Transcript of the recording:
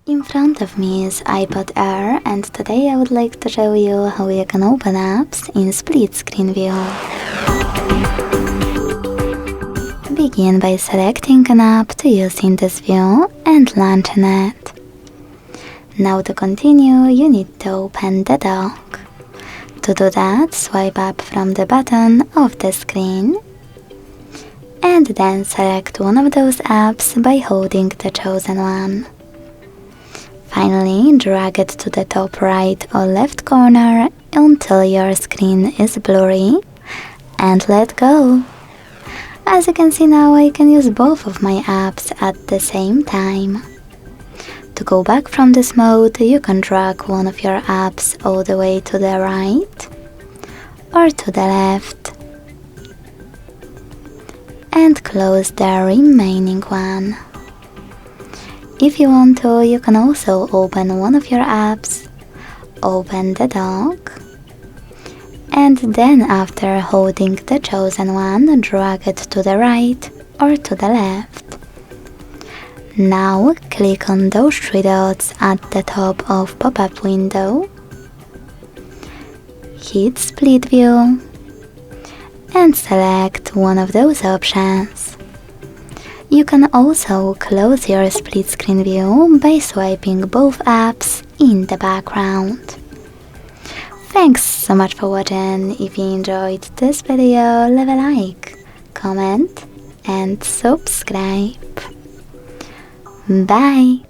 In front of me is iPad Air, and today I would like to show you how you can open apps in split screen view. Begin by selecting an app to use in this view and launching it. Now to continue, you need to open the dock. To do that, swipe up from the bottom of the screen and then select one of those apps by holding the chosen one. Finally, drag it to the top right or left corner until your screen is blurry and let go. As you can see now, I can use both of my apps at the same time. To go back from this mode, you can drag one of your apps all the way to the right or to the left and close the remaining one. If you want to, you can also open one of your apps, open the dock, and then after holding the chosen one, drag it to the right or to the left. Now click on those three dots at the top of pop-up window, hit split view, and select one of those options. You can also close your split screen view by swiping both apps in the background. Thanks so much for watching. If you enjoyed this video, leave a like, comment and subscribe. Bye!